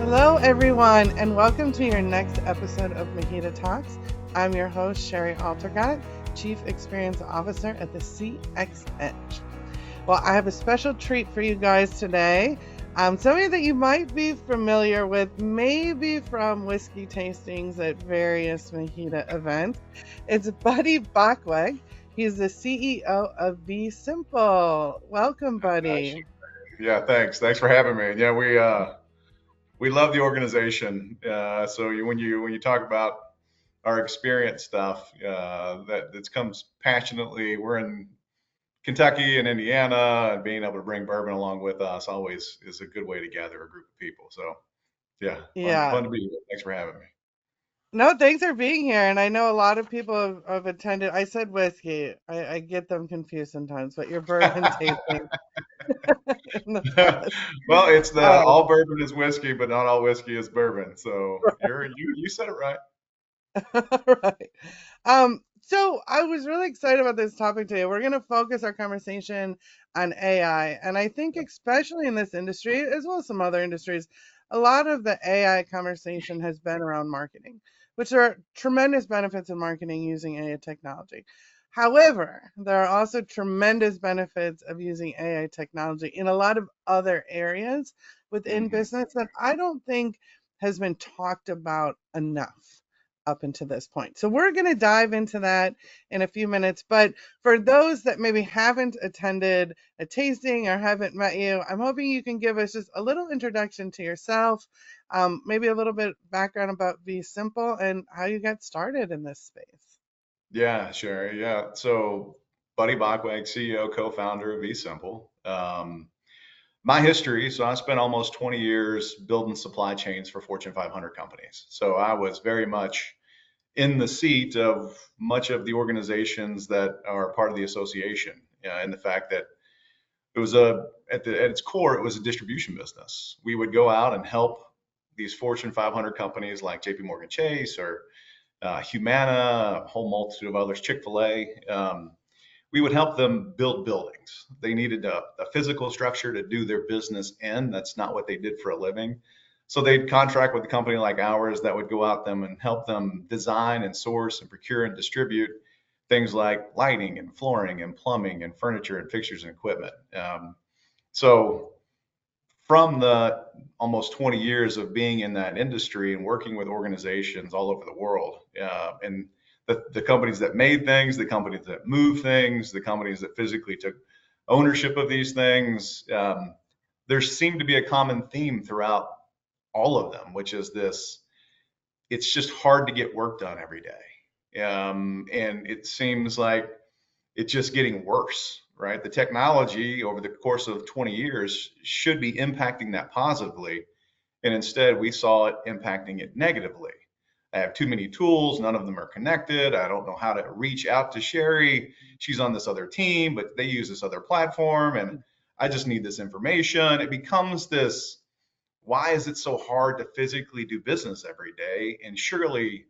Hello, everyone, and welcome to your next episode of MHEDA Talks. I'm your host, Shari Altergott, Chief Experience Officer at the CX Edge. Well, I have a special treat for you guys today. Somebody that you might be familiar with, maybe from whiskey tastings at various MHEDA events. It's Buddy Bockweg. He's the CEO of Be Simple. Welcome, Buddy. Yeah, thanks. Thanks for having me. Yeah, we love the organization. When you talk about our experience stuff, that comes passionately. We're in Kentucky and Indiana, and being able to bring bourbon along with us always is a good way to gather a group of people. So yeah, fun Yeah. to be here. Thanks for having me. No, thanks for being here. And I know a lot of people have attended. I said whiskey. I get them confused sometimes, but your bourbon tasting in the past. Well, it's the Um, all bourbon is whiskey, but not all whiskey is bourbon. So you said it right. right. So I was really excited about this topic today. We're going to focus our conversation on AI. And I think, especially in this industry, as well as some other industries, a lot of the AI conversation has been around marketing, which there are tremendous benefits in marketing using AI technology. However, there are also tremendous benefits of using AI technology in a lot of other areas within Hmm. business that I don't think has been talked about enough up until this point. So we're going to dive into that in a few minutes. But for those that maybe haven't attended a tasting or haven't met you, I'm hoping you can give us just a little introduction to yourself, maybe a little bit background about Be Simple and how you got started in this space. Yeah, sure. Yeah. So, Buddy Bockweg, CEO, co-founder of eSimple. My history, so I spent almost 20 years building supply chains for Fortune 500 companies. So I was very much in the seat of much of the organizations that are part of the association, and the fact that it was at its core, it was a distribution business. We would go out and help these Fortune 500 companies like JP Morgan Chase or Humana, a whole multitude of others, Chick-fil-A. We would help them build buildings. They needed a physical structure to do their business in. That's not what they did for a living. So they'd contract with a company like ours that would go out them and help them design and source and procure and distribute things like lighting and flooring and plumbing and furniture and fixtures and equipment. So from the almost 20 years of being in that industry and working with organizations all over the world, and the companies that made things, the companies that moved things, the companies that physically took ownership of these things, there seemed to be a common theme throughout all of them, which is this: it's just hard to get work done every day, and it seems like it's just getting worse, right? The technology over the course of 20 years should be impacting that positively. And instead, we saw it impacting it negatively. I have too many tools. None of them are connected. I don't know how to reach out to Shari. She's on this other team, but they use this other platform. And I just need this information. It becomes this: why is it so hard to physically do business every day? And surely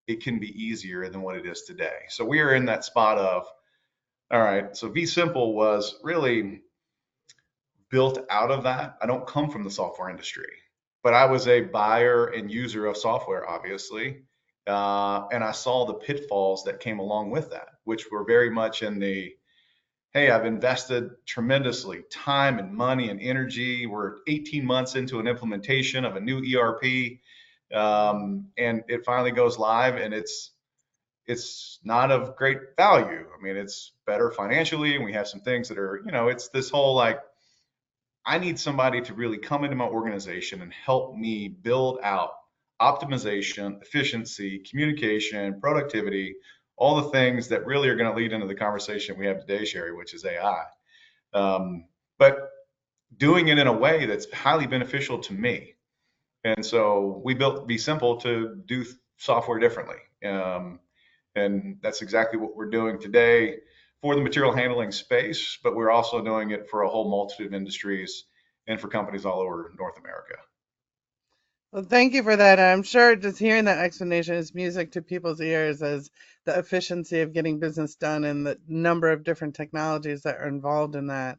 it can be easier than what it is today. So we are in that spot of, all right, so Be Simple was really built out of that. I don't come from the software industry, but I was a buyer and user of software, obviously. And I saw the pitfalls that came along with that, which were very much in the, hey, I've invested tremendously time and money and energy. We're 18 months into an implementation of a new ERP, and it finally goes live, and it's not of great value. I mean, it's better financially, and we have some things that are, it's this whole like, I need somebody to really come into my organization and help me build out optimization, efficiency, communication, productivity, all the things that really are going to lead into the conversation we have today, Shari, which is AI. But doing it in a way that's highly beneficial to me. And so we built Be Simple to do software differently. And that's exactly what we're doing today for the material handling space, but we're also doing it for a whole multitude of industries and for companies all over North America. Well, thank you for that. I'm sure just hearing that explanation is music to people's ears as the efficiency of getting business done and the number of different technologies that are involved in that.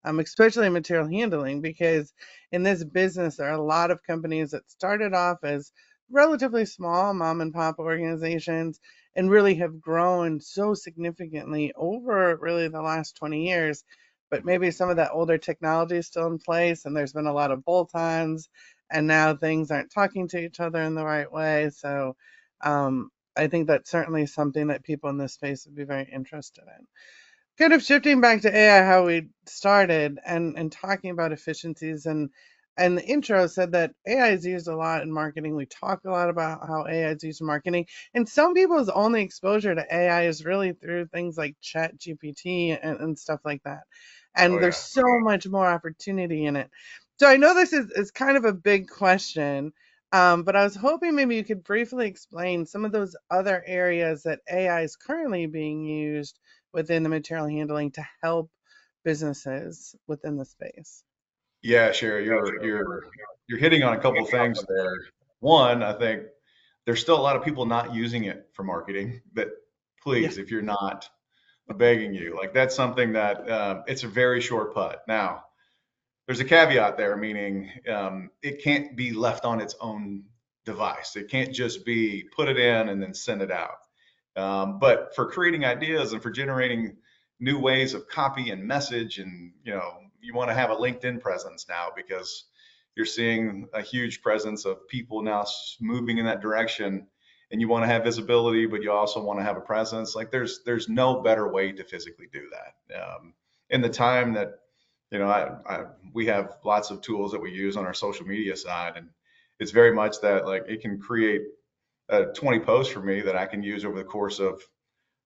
especially material handling, because in this business, there are a lot of companies that started off as relatively small mom and pop organizations and really have grown so significantly over really the last 20 years. But maybe some of that older technology is still in place, and there's been a lot of bolt-ons, and now things aren't talking to each other in the right way. So I think that's certainly something that people in this space would be very interested in. Kind of shifting back to AI, how we started, and talking about efficiencies, and the intro said that AI is used a lot in marketing. We talk a lot about how AI is used in marketing, and some people's only exposure to AI is really through things like Chat GPT and stuff like that. Oh And there's yeah. so much more opportunity in it. So I know this is kind of a big question, but I was hoping maybe you could briefly explain some of those other areas that AI is currently being used within the material handling to help businesses within the space. Yeah, sure. You're hitting on a couple things there. One, I think there's still a lot of people not using it for marketing. But Yeah, please, if you're not, I'm begging you, like that's something that it's a very short putt. Now, there's a caveat there, meaning it can't be left on its own device. It can't just be put it in and then send it out. But for creating ideas and for generating new ways of copy and message, and you want to have a LinkedIn presence now because you're seeing a huge presence of people now moving in that direction, and you want to have visibility, but you also want to have a presence. Like there's no better way to physically do that. In the time that we have lots of tools that we use on our social media side, and it's very much that like it can create 20 posts for me that I can use over the course of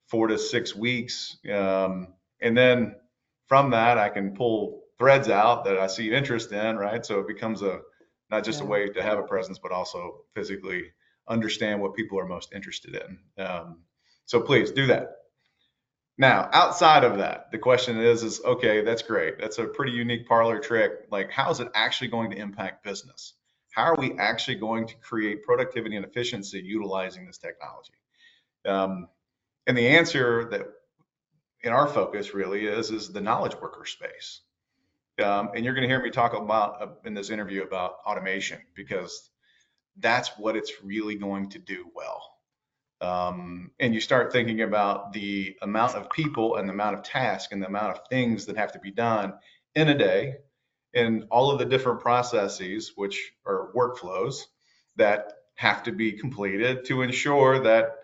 4 to 6 weeks. And then from that, I can pull threads out that I see interest in, right? So it becomes not just a yeah, way to have a presence, but also physically understand what people are most interested in. So please do that. Now, outside of that, the question is okay, that's great. That's a pretty unique parlor trick. Like, how is it actually going to impact business? How are we actually going to create productivity and efficiency utilizing this technology? Um, and the answer that in our focus really is the knowledge worker space. And you're going to hear me talk about in this interview about automation because that's what it's really going to do well. And you start thinking about the amount of people and the amount of tasks and the amount of things that have to be done in a day and all of the different processes, which are workflows that have to be completed to ensure that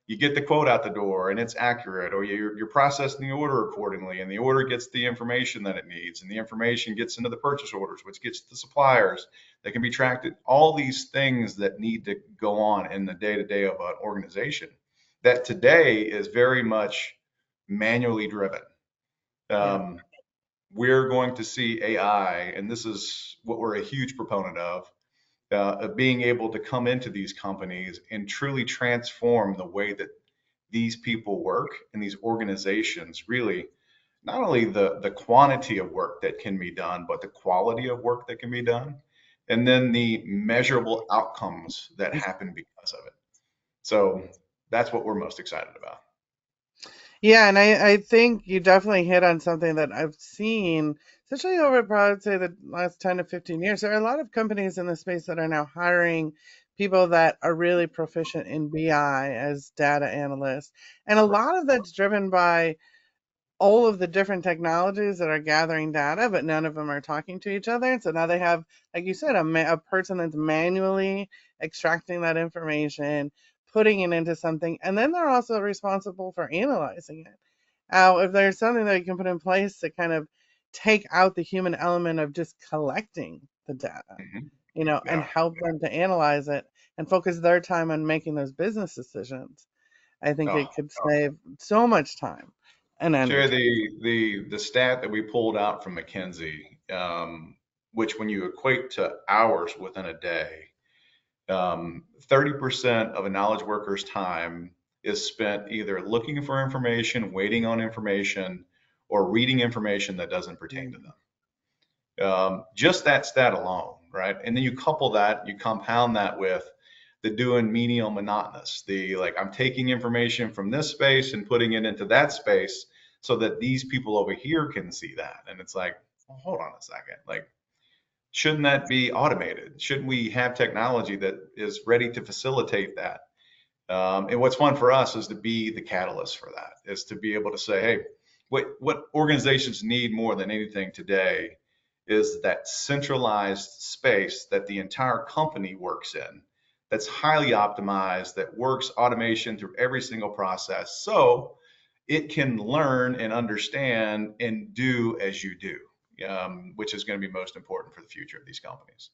you get the quote out the door and it's accurate, or you're processing the order accordingly, and the order gets the information that it needs, and the information gets into the purchase orders, which gets to the suppliers that can be tracked. All these things that need to go on in the day to day of an organization that today is very much manually driven. yeah. Um, we're going to see AI, and this is what we're a huge proponent of being able to come into these companies and truly transform the way that these people work in these organizations. Really, not only the quantity of work that can be done, but the quality of work that can be done, and then the measurable outcomes that happen because of it. So that's what we're most excited about. Yeah, and I think you definitely hit on something that I've seen, especially over probably say the last 10 to 15 years. There are a lot of companies in the space that are now hiring people that are really proficient in BI as data analysts. And a Right. lot of that's driven by all of the different technologies that are gathering data, but none of them are talking to each other. And so now they have, like you said, a person that's manually extracting that information, putting it into something, and then they're also responsible for analyzing it. Now, if there's something that you can put in place to kind of take out the human element of just collecting the data, Mhm. and Yeah. help them to analyze it and focus their time on making those business decisions, I think it Oh, could save so much time and Sure. energy. The stat that we pulled out from McKinsey, which when you equate to hours within a day, 30% of a knowledge worker's time is spent either looking for information, waiting on information, or reading information that doesn't pertain to Mm. them. Just that stat alone, right? And then you couple that, you compound that with the doing menial monotonous, the like I'm taking information from this space and putting it into that space so that these people over here can see that. And it's like, well, hold on a second. Like, shouldn't that be automated? Shouldn't we have technology that is ready to facilitate that? And what's fun for us is to be the catalyst for that, is to be able to say, hey, what organizations need more than anything today is that centralized space that the entire company works in, that's highly optimized, that works automation through every single process. So it can learn and understand and do as you do, which is going to be most important for the future of these companies.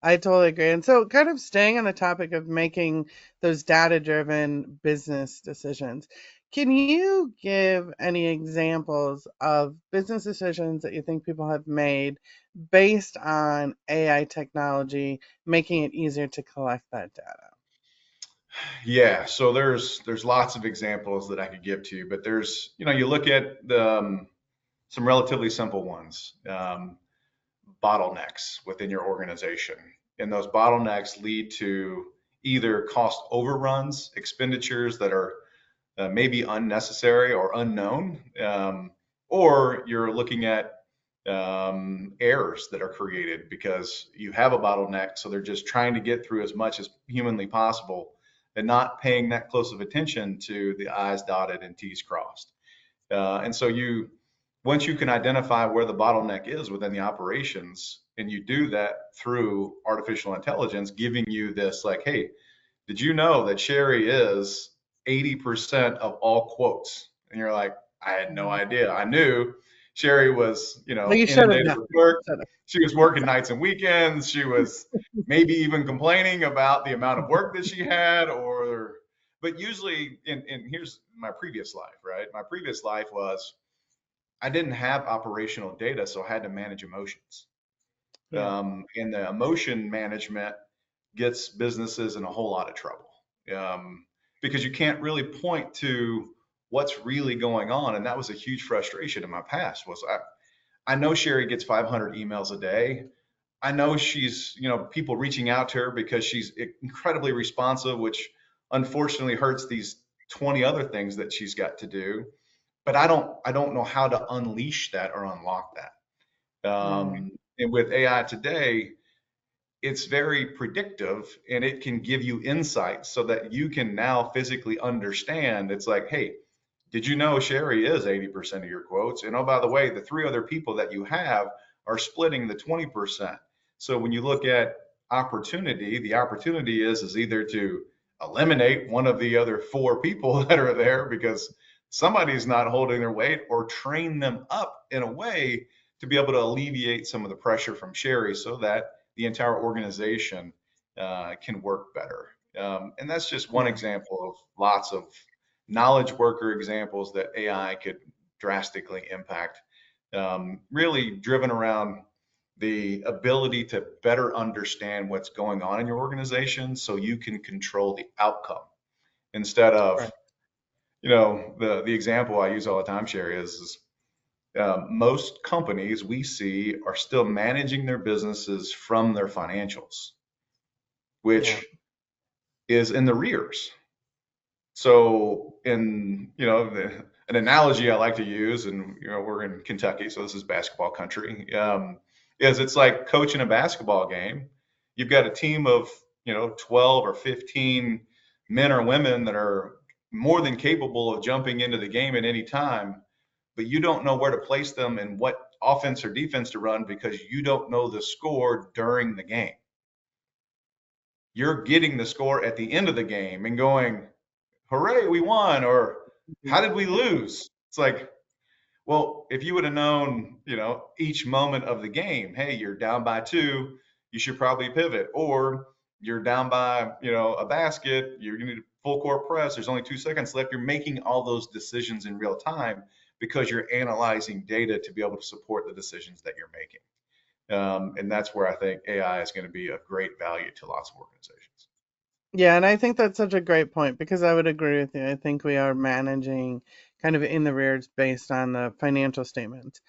I totally agree. And so, kind of staying on the topic of making those data driven business decisions, can you give any examples of business decisions that you think people have made based on AI technology, making it easier to collect that data? Yeah, so there's lots of examples that I could give to you, but there's, you look at some relatively simple ones, bottlenecks within your organization, and those bottlenecks lead to either cost overruns, expenditures that are maybe unnecessary or unknown, or you're looking at errors that are created because you have a bottleneck. So they're just trying to get through as much as humanly possible and not paying that close of attention to the I's dotted and T's crossed. And so once you can identify where the bottleneck is within the operations, and you do that through artificial intelligence, giving you this like, hey, did you know that Shari is 80% of all quotes? And you're like, I had no idea. I knew Shari was, Well, you should have inundated known. with work. Should have. She was working nights and weekends. She was maybe even complaining about the amount of work that she had, but usually, and here's my previous life, right? My previous life was I didn't have operational data, so I had to manage emotions. Yeah. And the emotion management gets businesses in a whole lot of trouble, because you can't really point to what's really going on. And that was a huge frustration in my past. Was I know Shari gets 500 emails a day. I know she's, people reaching out to her because she's incredibly responsive, which unfortunately hurts these 20 other things that she's got to do. But I don't know how to unleash that or unlock that. Right. And with AI today, it's very predictive, and it can give you insights so that you can now physically understand. It's like, hey, did you know Shari is 80% of your quotes? And oh, by the way, the three other people that you have are splitting the 20%. So when you look at opportunity, the opportunity is either to eliminate one of the other four people that are there because somebody's not holding their weight, or train them up in a way to be able to alleviate some of the pressure from Shari so that the entire organization can work better. And that's just one Yeah. example of lots of knowledge worker examples that AI could drastically impact. Really driven around the ability to better understand what's going on in your organization so you can control the outcome instead of, Right. the example I use all the time, Sherry, is most companies we see are still managing their businesses from their financials, Yeah. which is in the rears. So, an analogy I like to use, and we're in Kentucky, so this is basketball country, is it's like coaching a basketball game. You've got a team of 12 or 15 men or women that are more than capable of jumping into the game at any time, but you don't know where to place them and what offense or defense to run because you don't know the score during the game. You're getting the score at the end of the game and going, hooray, we won, or how did we lose? It's like, well, if you would have known, each moment of the game, hey, you're down by two, you should probably pivot, or you're down by, a basket, you're going to need a full court press, there's only 2 seconds left. You're making all those decisions in real time because you're analyzing data to be able to support the decisions that you're making. And that's where I think AI is going to be of great value to lots of organizations. Yeah, and I think that's such a great point because I would agree with you. I think we are managing kind of in the rears based on the financial statements.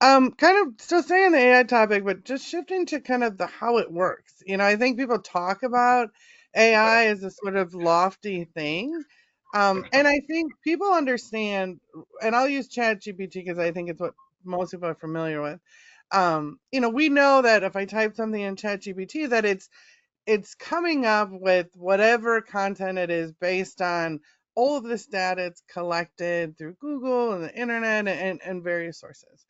Kind of still staying on the AI topic, but just shifting to kind of the how it works. I think people talk about AI as a sort of lofty thing. And I think people understand, and I'll use ChatGPT because I think it's what most people are familiar with. We know that if I type something in ChatGPT, that it's coming up with whatever content it is based on all of this data it's collected through Google and the internet and various sources.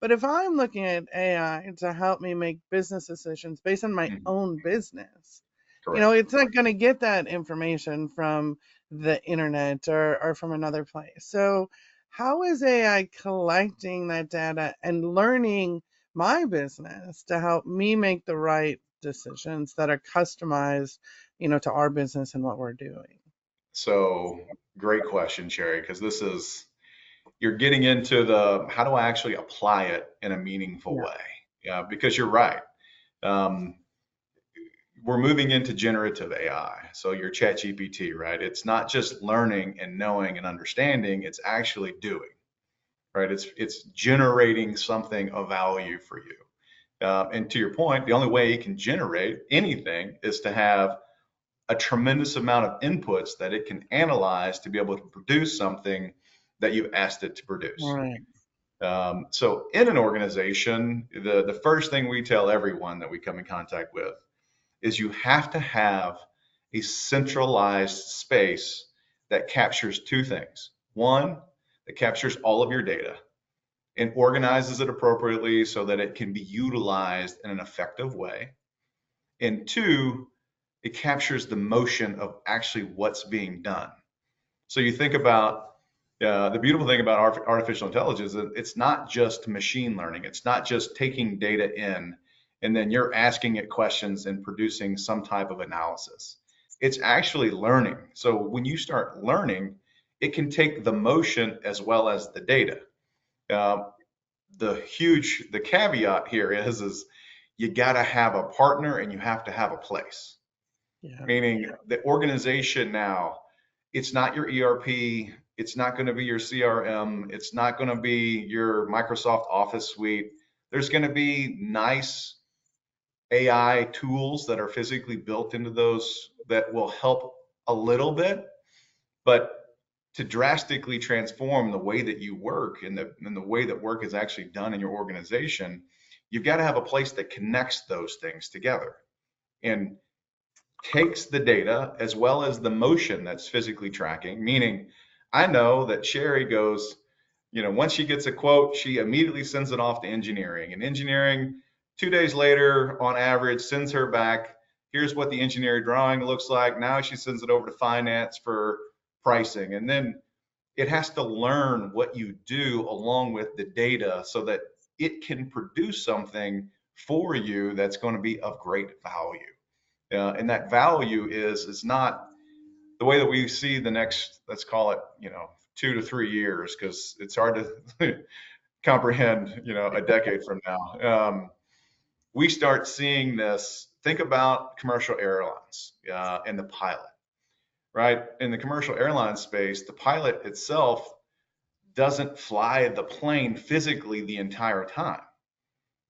But if I'm looking at AI to help me make business decisions based on my Mhm. own business, Correct. it's not going to get that information from the internet or from another place. So, how is AI collecting that data and learning my business to help me make the right decisions that are customized, to our business and what we're doing? So great question, Sherry, because you're getting into the how do I actually apply it in a meaningful Yeah. way? Yeah, because you're right. Um, we're moving into generative AI. So your chat GPT, right? It's not just learning and knowing and understanding, it's actually doing, right? It's generating something of value for you. And to your point, the only way it can generate anything is to have a tremendous amount of inputs that it can analyze to be able to produce something that you asked it to produce. Right. So in an organization, the first thing we tell everyone that we come in contact with is you have to have a centralized space that captures two things. One, that captures all of your data and organizes it appropriately so that it can be utilized in an effective way. And two, it captures the motion of actually what's being done. So you think about the beautiful thing about artificial intelligence is it's not just machine learning. It's not just taking data in and then you're asking it questions and producing some type of analysis. It's actually learning. So when you start learning, it can take the motion as well as the data. Uh, the caveat here is you got to have a partner and you have to have a place. Yeah. Meaning the organization now, it's not your ERP, it's not going to be your CRM, it's not going to be your Microsoft Office suite. There's going to be nice AI tools that are physically built into those that will help a little bit, but to drastically transform the way that you work and the way that work is actually done in your organization, you've got to have a place that connects those things together and takes the data as well as the motion that's physically tracking, meaning I know that Sherry goes, once she gets a quote, she immediately sends it off to engineering. And engineering, 2 days later, on average, sends her back, here's what the engineering drawing looks like. Now she sends it over to finance for pricing. And then it has to learn what you do along with the data so that it can produce something for you that's going to be of great value. And that value is not the way that we see the next, let's call it, 2 to 3 years, because it's hard to comprehend, a decade from now. We start seeing this. Think about commercial airlines and the pilot, right? In the commercial airline space, the pilot itself doesn't fly the plane physically the entire time,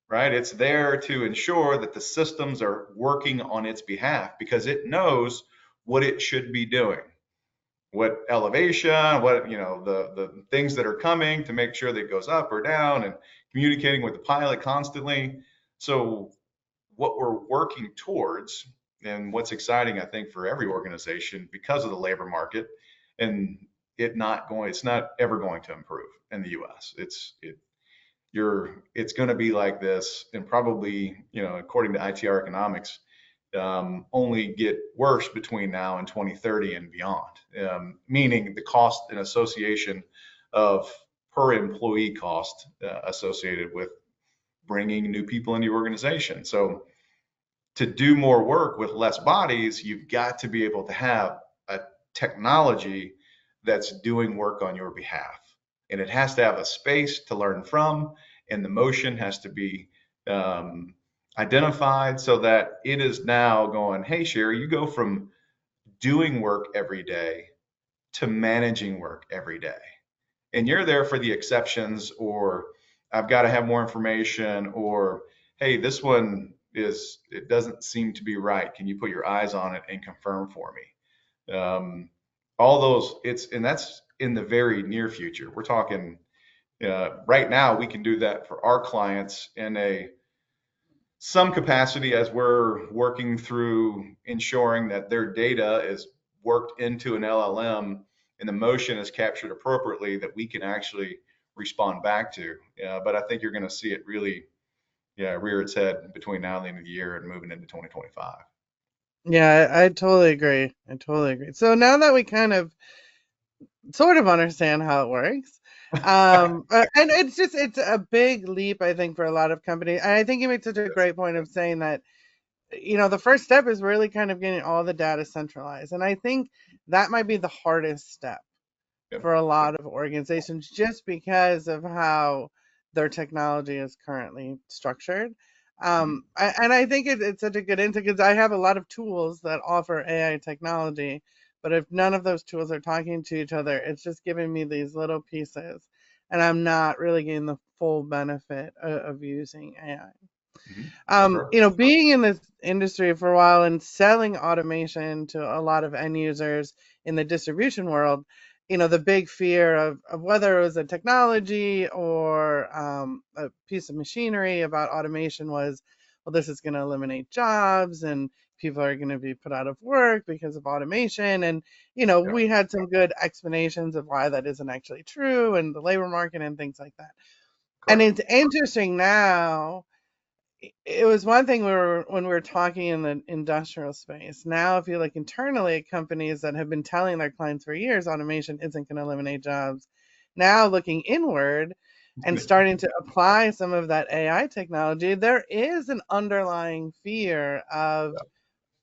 right? It's there to ensure that the systems are working on its behalf because it knows what it should be doing, what elevation, what, the things that are coming to make sure that it goes up or down and communicating with the pilot constantly. So what we're working towards and what's exciting, I think, for every organization because of the labor market and it's not ever going to improve in the US. It's going to be like this and probably, according to ITR economics, only get worse between now and 2030 and beyond, meaning the cost and association of per employee cost associated with bringing new people into your organization. So to do more work with less bodies, you've got to be able to have a technology that's doing work on your behalf. And it has to have a space to learn from, and the motion has to be um, identified so that it is now going, hey, Sherry, you go from doing work every day to managing work every day. And you're there for the exceptions, or I've got to have more information, or hey, this one it doesn't seem to be right. Can you put your eyes on it and confirm for me? All those, and that's in the very near future. We're talking Right now, we can do that for our clients in some capacity as we're working through ensuring that their data is worked into an LLM and the motion is captured appropriately that we can actually respond back to. But I think you're going to see it really, rear its head between now and the end of the year and moving into 2025. Yeah, I totally agree. I totally agree. So now that we kind of sort of understand how it works, and it's a big leap, I think, for a lot of companies. And I think you made such a great point of saying that, the first step is really kind of getting all the data centralized. And I think that might be the hardest step Yep. for a lot of organizations just because of how their technology is currently structured. Mhm. And I think it's such a good insight because I have a lot of tools that offer AI technology, but if none of those tools are talking to each other, it's just giving me these little pieces, and I'm not really getting the full benefit of using AI. Mhm. Sure. Being in this industry for a while and selling automation to a lot of end users in the distribution world, the big fear of whether it was a technology or a piece of machinery about automation was, well, this is going to eliminate jobs and people are going to be put out of work because of automation. And, Yeah. we had some good explanations of why that isn't actually true and the labor market and things like that. And Correct. it's interesting now. It was one thing when we were talking in the industrial space. Now I feel like internally companies that have been telling their clients for years automation isn't going to eliminate jobs, now looking inward and starting to apply some of that AI technology, there is an underlying fear of,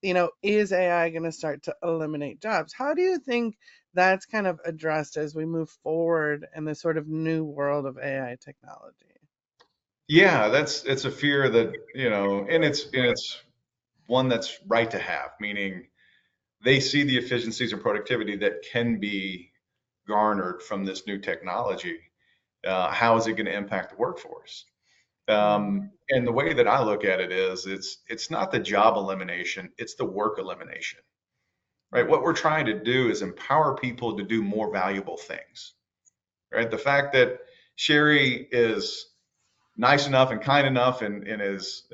is AI going to start to eliminate jobs? How do you think that's kind of addressed as we move forward in this sort of new world of AI technology? Yeah, it's a fear that, and it's one that's right to have, meaning they see the efficiencies and productivity that can be garnered from this new technology. How is it going to impact the workforce? Mhm. And the way that I look at it is, it's not the job elimination, it's the work elimination, right? What we're trying to do is empower people to do more valuable things, right? The fact that Shari is nice enough and kind enough and is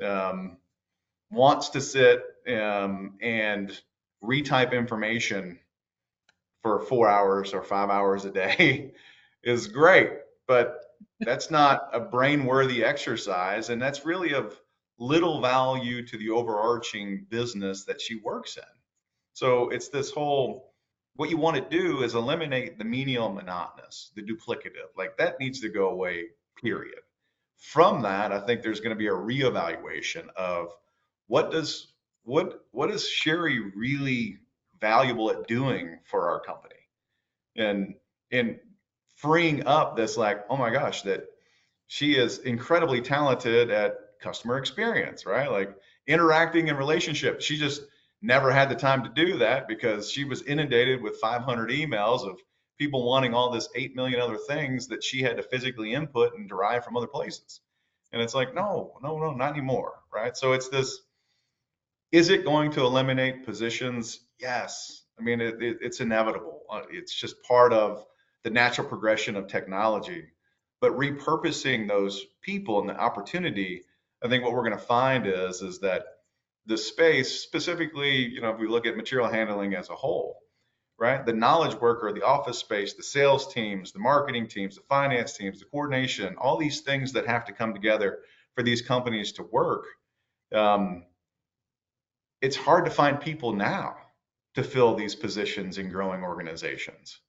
wants to sit and retype information for 4 hours or 5 hours a day is great, but that's not a brain worthy exercise. And that's really of little value to the overarching business that she works in. So it's this whole, what you want to do is eliminate the menial monotonous, the duplicative, like that needs to go away, period. From that, I think there's going to be a reevaluation of what does what is Shari really valuable at doing for our company, and in freeing up this, like, oh my gosh, that she is incredibly talented at customer experience, right? Like interacting in relationships. She just never had the time to do that because she was inundated with 500 emails of people wanting all this 8 million other things that she had to physically input and derive from other places. And it's like, no, no, no, not anymore, right? So it's this, is it going to eliminate positions? Yes. I mean, it's inevitable. It's just part of the natural progression of technology. But repurposing those people and the opportunity, I think what we're going to find is that the space, specifically, if we look at material handling as a whole, right? The knowledge worker, the office space, the sales teams, the marketing teams, the finance teams, the coordination, all these things that have to come together for these companies to work. Um, it's hard to find people now to fill these positions in growing organizations.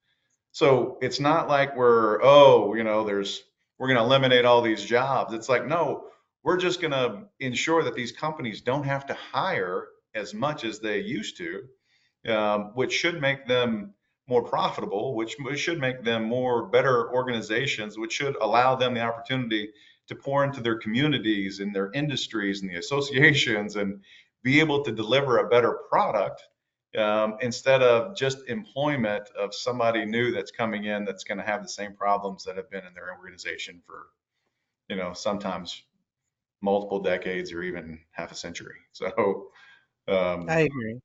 So it's not like we're going to eliminate all these jobs. It's like, no, we're just going to ensure that these companies don't have to hire as much as they used to, which should make them more profitable, which should make them more better organizations, which should allow them the opportunity to pour into their communities and their industries and the associations and be able to deliver a better product, instead of just employment of somebody new that's coming in that's going to have the same problems that have been in their organization for, sometimes multiple decades or even half a century. So, I um, agree.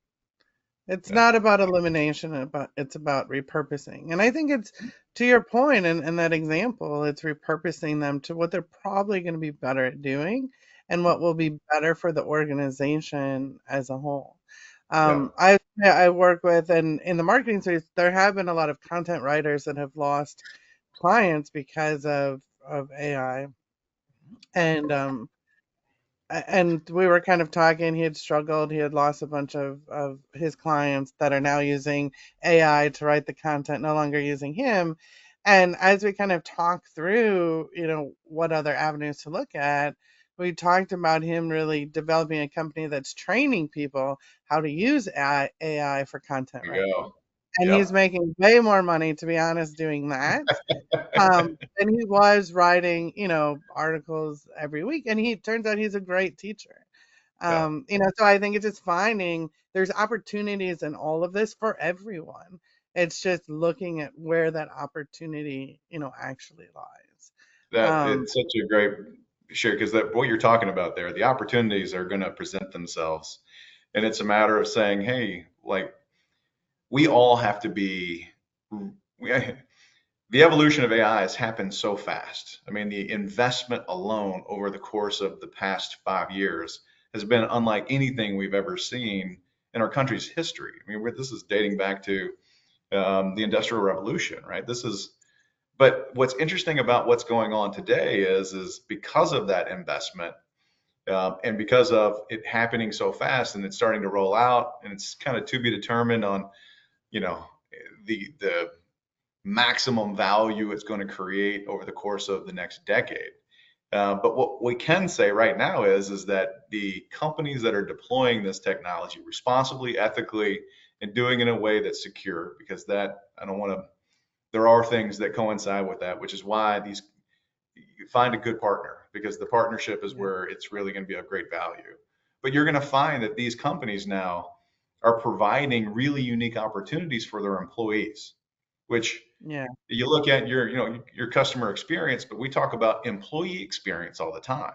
It's Yeah. not about elimination, but it's about repurposing. And I think it's to your point in that example, it's repurposing them to what they're probably going to be better at doing and what will be better for the organization as a whole. Yeah. I work with, and in the marketing space, there have been a lot of content writers that have lost clients because of AI. And and we were kind of talking. He had struggled. He had lost a bunch of his clients that are now using AI to write the content, no longer using him. And as we kind of talked through, what other avenues to look at, we talked about him really developing a company that's training people how to use AI for content There you writing. go. And he's Yep. making way more money, to be honest, doing that. And he was writing, articles every week, and he turns out he's a great teacher. Yeah. So I think it's just finding there's opportunities in all of this for everyone. It's just looking at where that opportunity, actually lies. That Um, it's such a great share because that what you're talking about there, the opportunities are going to present themselves, and it's a matter of saying, hey, like we all have to be. We, the evolution of AI has happened so fast. I mean, the investment alone over the course of the past 5 years has been unlike anything we've ever seen in our country's history. I mean, this is dating back to the Industrial Revolution, right? But what's interesting about what's going on today is because of that investment and because of it happening so fast and it's starting to roll out and it's kind of to be determined on, you know, the maximum value it's going to create over the course of the next decade. But what we can say right now is that the companies that are deploying this technology responsibly, ethically, and doing it in a way that's secure, because that I don't want to. There are things that coincide with that, which is why these you find a good partner because the partnership is yeah, where it's really going to be of great value. But you're going to find that these companies now are providing really unique opportunities for their employees, which yeah, you look at your customer experience, but we talk about employee experience all the time,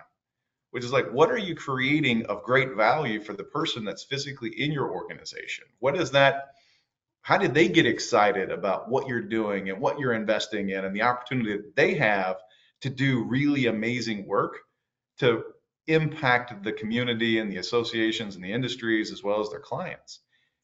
which is like, what are you creating of great value for the person that's physically in your organization? What is that? How did they get excited about what you're doing and what you're investing in and the opportunity that they have to do really amazing work to impact the community and the associations and the industries as well as their clients?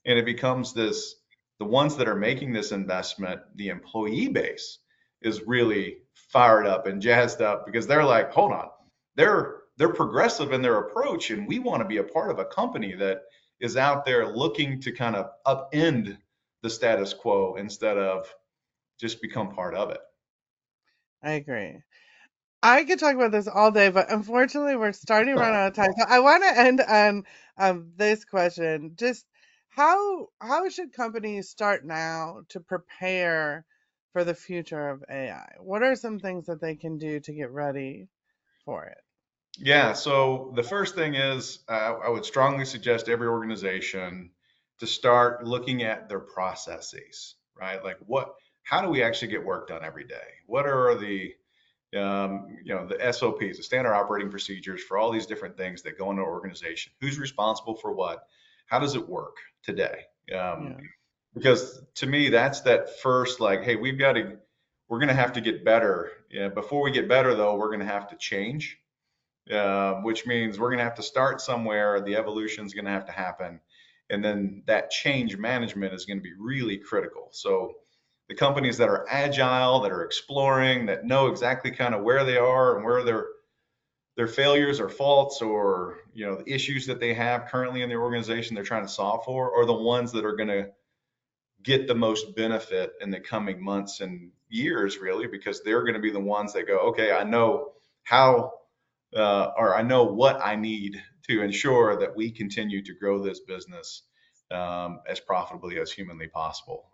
And it becomes this the ones that are making this investment, the employee base is really fired up and jazzed up because they're like, hold on, they're progressive in their approach, and we want to be a part of a company that is out there looking to kind of upend the status quo instead of just become part of it. I agree. I could talk about this all day, but unfortunately, we're starting to run out of time. So I want to end on this question: just how should companies start now to prepare for the future of AI? What are some things that they can do to get ready for it? Yeah, so the first thing is I would strongly suggest every organization to start looking at their processes, right? Like how do we actually get work done every day? What are the SOPs, the standard operating procedures for all these different things that go into an organization? Who's responsible for what? How does it work today? Um, Yeah, because to me, that's that first, like, hey, we're going to have to get better. Yeah, before we get better, though, we're going to have to change, which means we're going to have to start somewhere. The evolution is going to have to happen. And then that change management is going to be really critical. So the companies that are agile, that are exploring, that know exactly kind of where they are and where their failures or faults or the issues that they have currently in their organization they're trying to solve for are the ones that are going to get the most benefit in the coming months and years, really, because they're going to be the ones that go, okay, I know how, or I know what I need to ensure that we continue to grow this business as profitably as humanly possible.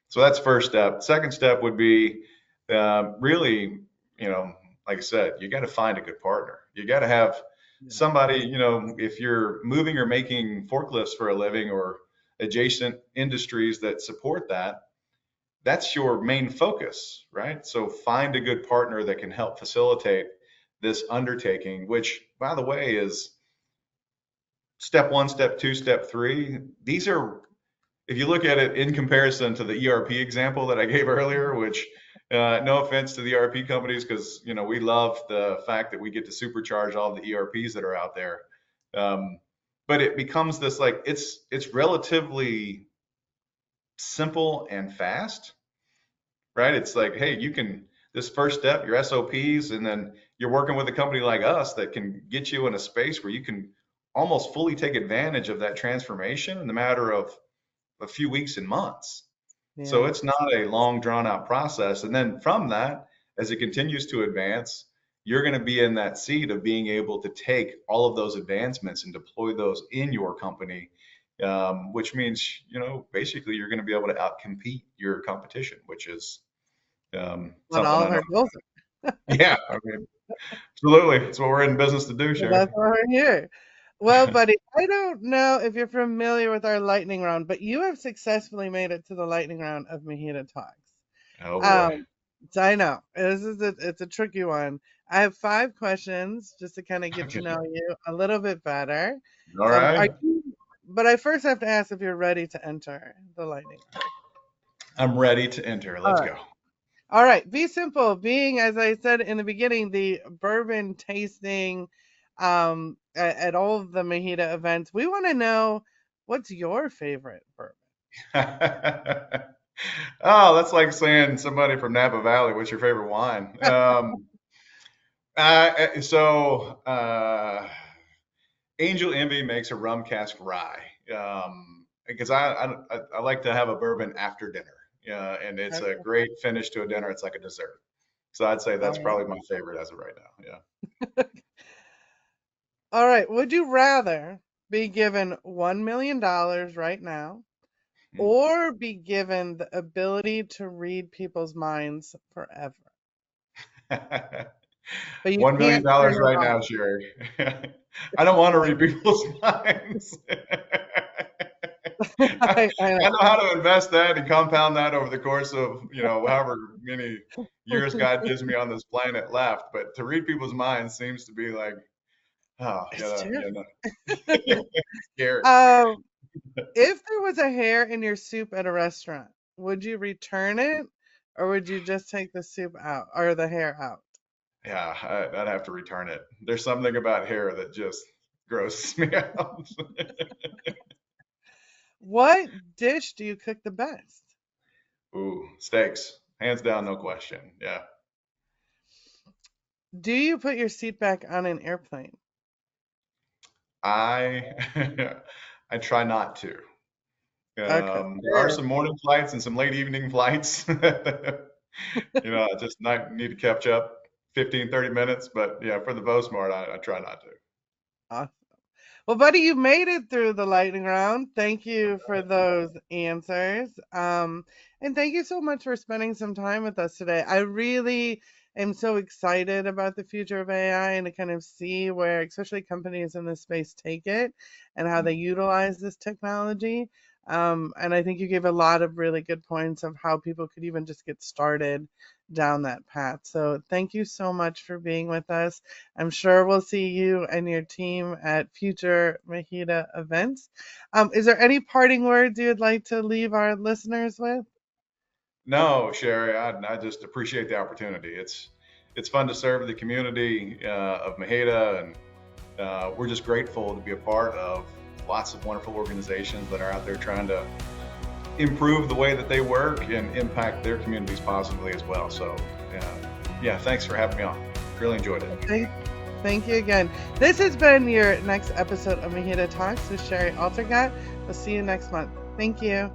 So that's first step. Second step would be really, you know, like I said, you got to find a good partner. You got to have yeah, somebody, if you're moving or making forklifts for a living or adjacent industries that support that, that's your main focus, right? So find a good partner that can help facilitate this undertaking, which, by the way, is step one, step two, step three. These are if you look at it in comparison to the ERP example that I gave earlier, which no offense to the ERP companies, because we love the fact that we get to supercharge all the ERPs that are out there. But it becomes this like it's relatively simple and fast, right? It's like, hey, you can this first step, your SOPs, and then you're working with a company like us that can get you in a space where you can almost fully take advantage of that transformation in the matter of a few weeks and months. So Yeah. it's not a long drawn out process. And then from that, as it continues to advance, you're going to be in that seat of being able to take all of those advancements and deploy those in your company, which means, basically you're going to be able to outcompete your competition, which is What something all I of know. our goals Yeah, I mean, absolutely. It's what we're in business to do, are. Sherry. That's why we're here. Well, buddy, I don't know if you're familiar with our lightning round, but you have successfully made it to the lightning round of MHEDA Talks. Oh boy. Um, so I know it's a tricky one. I have 5 questions just to kind of get to Okay. know you a little bit better. All Are right. you? But I first have to ask if you're ready to enter the lightning round. I'm ready to enter. All Let's right. go. All right. Be simple. Being, as I said in the beginning, the bourbon tasting at all of the MHEDA events, we want to know what's your favorite bourbon. Oh, that's like saying somebody from Napa Valley, what's your favorite wine? Angel Envy makes a rum cask rye, because I like to have a bourbon after dinner, and it's a great finish to a dinner. It's like a dessert. So I'd say that's probably my favorite as of right now. Yeah. All right. Would you rather be given $1 million right now or be given the ability to read people's minds forever? But you $1 million can't turn it right off. now, Sherry. I don't want to read people's minds. I I know. know how to invest that and compound that over the course of, however many years God gives me on this planet left. But to read people's minds seems to be like, oh, It's true. no. Scary. If there was a hair in your soup at a restaurant, would you return it or would you just take the soup out or the hair out? Yeah, I'd have to return it. There's something about hair that just grosses me out. What dish do you cook the best? Ooh, steaks. Hands down, no question. Yeah. Do you put your seat back on an airplane? I I try not to. Okay. There are some morning flights and some late evening flights. I just need to catch up 15, 30 minutes. But yeah, for the most part, I try not to. Awesome. Well, buddy, you made it through the lightning round. Thank you for those answers. And thank you so much for spending some time with us today. I really am so excited about the future of AI and to kind of see where, especially companies in this space, take it and how they utilize this technology. And I think you gave a lot of really good points of how people could even just get started down that path. So thank you so much for being with us. I'm sure we'll see you and your team at future MHEDA events. Is there any parting words you'd like to leave our listeners with? No, Sherry, I just appreciate the opportunity. It's fun to serve the community of MHEDA, and we're just grateful to be a part of lots of wonderful organizations that are out there trying to improve the way that they work and impact their communities positively as well. So, yeah, thanks for having me on. Really enjoyed it. Thank you again. This has been your next episode of MHEDA Talks with Shari Altergott. We'll see you next month. Thank you.